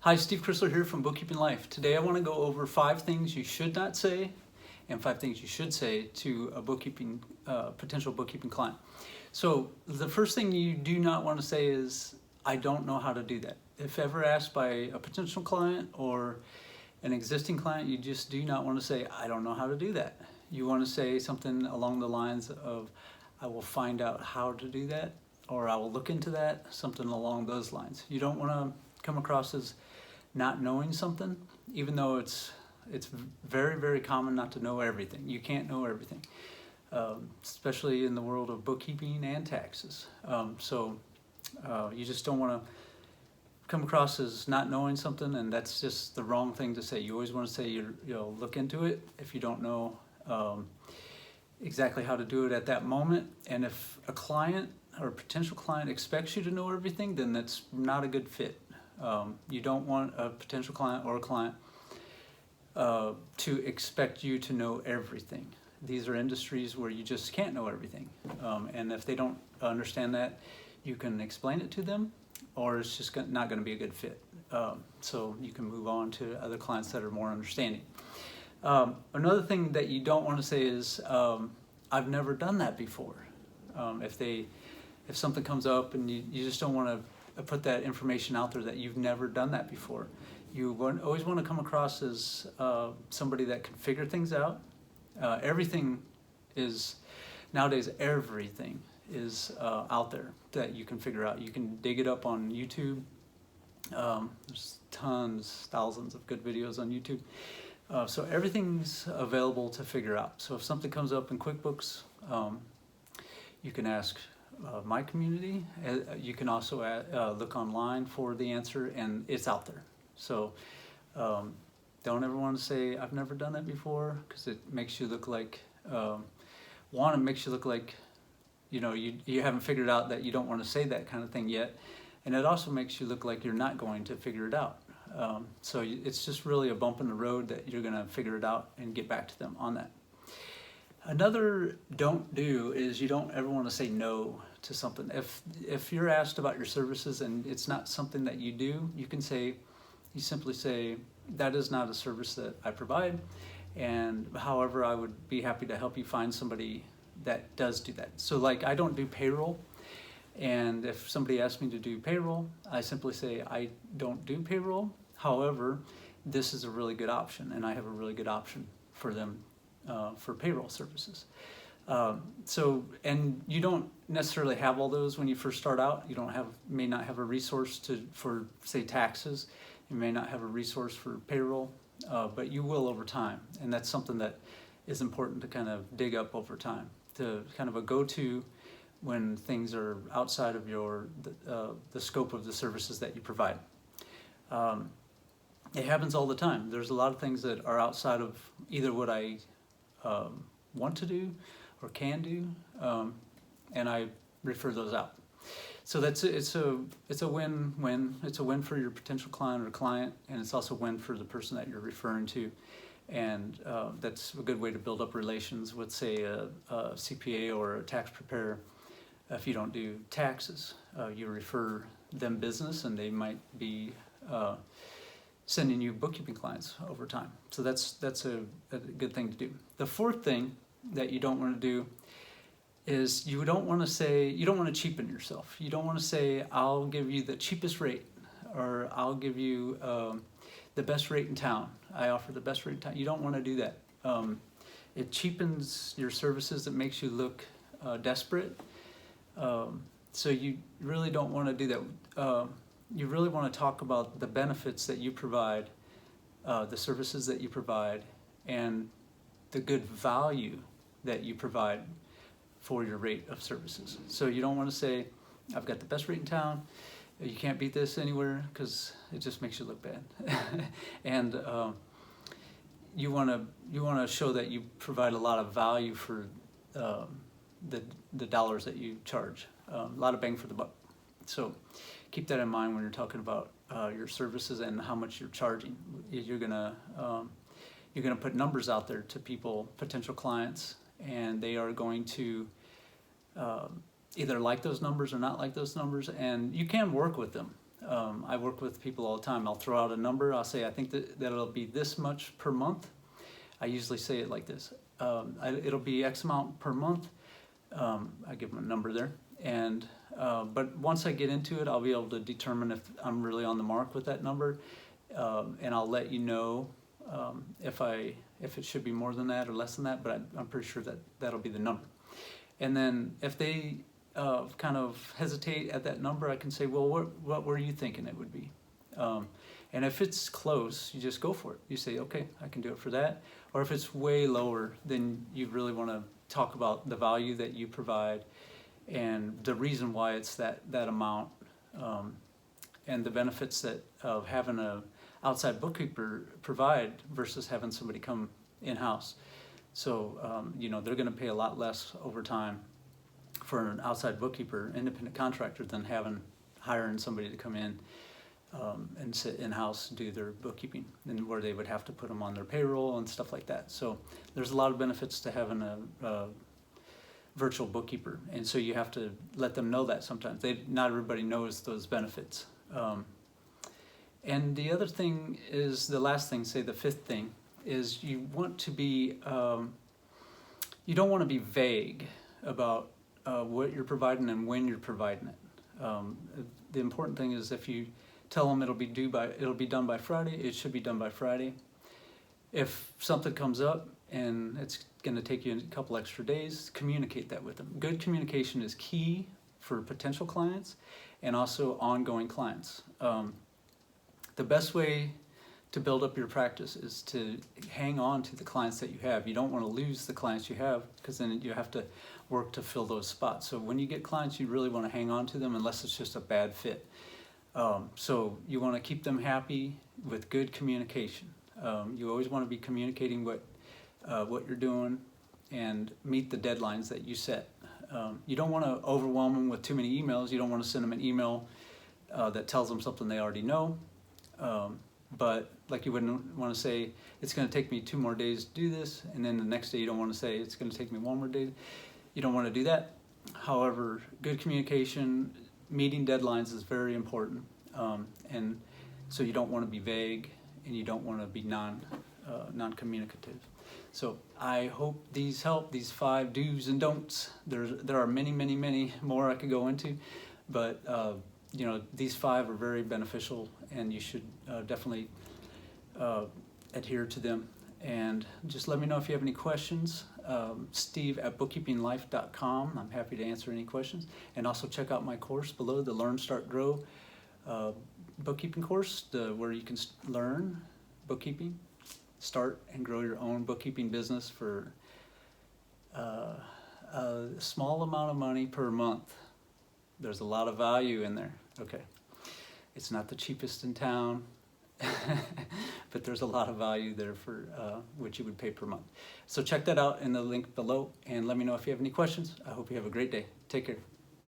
Hi, Steve Chrysler here from Bookkeeping Life. Today I want to go over 5 things you should not say and 5 things you should say to a potential bookkeeping client. So the first thing you do not want to say is, I don't know how to do that. If ever asked by a potential client or an existing client, you just do not want to say, I don't know how to do that. You want to say something along the lines of, I will find out how to do that, or I will look into that, something along those lines. You don't want to come across as not knowing something, even though it's very, very common not to know everything. You can't know everything, especially in the world of bookkeeping and taxes. You just don't want to come across as not knowing something, and that's just the wrong thing to say. You always want to say you'll look into it if you don't know exactly how to do it at that moment. And if a client or a potential client expects you to know everything, then that's not a good fit. You don't want a potential client or a client to expect you to know everything. These are industries where you just can't know everything. And if they don't understand that, you can explain it to them, or it's just not going to be a good fit. So you can move on to other clients that are more understanding. Another thing that you don't want to say is, I've never done that before. If something comes up and you just don't want to put that information out there that you've never done that before. You always want to come across as somebody that can figure things out. Nowadays everything is out there that you can figure out. You can dig it up on YouTube. There's thousands of good videos on YouTube. So everything's available to figure out. So if something comes up in QuickBooks, you can ask my community. You can also look online for the answer, and it's out there. So don't ever want to say I've never done that before, because it makes you look like it makes you look like you haven't figured out that you don't want to say that kind of thing yet, and it also makes you look like you're not going to figure it out. So it's just really a bump in the road that you're going to figure it out and get back to them on that. Another don't do is you don't ever want to say no to something. If you're asked about your services and it's not something that you do, you simply say, that is not a service that I provide, and however, I would be happy to help you find somebody that does do that. So like, I don't do payroll, and if somebody asks me to do payroll, I simply say, I don't do payroll. However, this is a really good option, and I have a really good option for them for payroll services. And you don't necessarily have all those when you first start out. You may not have a resource for say taxes. You may not have a resource for payroll, but you will over time. And that's something that is important to kind of dig up over time, to kind of a go-to when things are outside of the scope of the services that you provide. It happens all the time. There's a lot of things that are outside of either what I want to do or can do, and I refer those out. So it's a win-win. It's a win for your potential client or client, and it's also a win for the person that you're referring to. And that's a good way to build up relations with, say, a CPA or a tax preparer. If you don't do taxes, you refer them business, and they might be sending you bookkeeping clients over time. So that's a good thing to do. The fourth thing that you don't want to do is you don't want to cheapen yourself. You don't want to say, I'll give you the cheapest rate, or I'll give you the best rate in town. I offer the best rate in town. You don't want to do that. It cheapens your services. It makes you look desperate. So you really don't want to do that. You really want to talk about the benefits that you provide, the services that you provide, and the good value that you provide for your rate of services. So you don't want to say, I've got the best rate in town, you can't beat this anywhere, because it just makes you look bad. And you want to show that you provide a lot of value for the dollars that you charge, a lot of bang for the buck. So keep that in mind when you're talking about your services and how much you're charging. You're gonna put numbers out there to people, potential clients, and they are going to either like those numbers or not like those numbers, and you can work with them. I work with people all the time. I'll throw out a number. I'll say, I think that it'll be this much per month. I usually say it like this. It'll be X amount per month. I give them a number there. And but once I get into it, I'll be able to determine if I'm really on the mark with that number. And I'll let you know if it should be more than that or less than that, but I'm pretty sure that that'll be the number. And then if they kind of hesitate at that number, I can say, well, what were you thinking it would be? And if it's close, you just go for it. You say, okay, I can do it for that. Or if it's way lower, then you really want to talk about the value that you provide and the reason why it's that amount, and the benefits that of having a outside bookkeeper provide versus having somebody come in-house. So you know, they're going to pay a lot less over time for an outside bookkeeper, independent contractor, than hiring somebody to come in and sit in-house, do their bookkeeping, and where they would have to put them on their payroll and stuff like that. So there's a lot of benefits to having a virtual bookkeeper, and so you have to let them know that sometimes. Not everybody knows those benefits. And the other thing is, the last thing, say the fifth thing, is you want to be, you don't want to be vague about what you're providing and when you're providing it. The important thing is, if you tell them it'll be done by Friday, it should be done by Friday. If something comes up and it's going to take you a couple extra days, communicate that with them. Good communication is key for potential clients and also ongoing clients. The best way to build up your practice is to hang on to the clients that you have. You don't want to lose the clients you have, because then you have to work to fill those spots. So when you get clients, you really want to hang on to them unless it's just a bad fit. So you want to keep them happy with good communication. You always want to be communicating what you're doing and meet the deadlines that you set. You don't want to overwhelm them with too many emails. You don't want to send them an email that tells them something they already know. But like, you wouldn't want to say, it's going to take me 2 more days to do this, and then the next day you don't want to say, it's going to take me 1 more day. You don't want to do that. However, good communication, meeting deadlines is very important. And so you don't want to be vague, and you don't want to be non-communicative. So I hope these help, these 5 do's and don'ts. There are many, many, many more I could go into, but you know, these 5 are very beneficial, and you should definitely adhere to them. And just let me know if you have any questions. Steve@BookkeepingLife.com. I'm happy to answer any questions. And also check out my course below, the Learn, Start, Grow bookkeeping course, where you can learn bookkeeping, start and grow your own bookkeeping business for a small amount of money per month. There's a lot of value in there. Okay, it's not the cheapest in town, but there's a lot of value there for what you would pay per month. So check that out in the link below, and let me know if you have any questions. I hope you have a great day. Take care.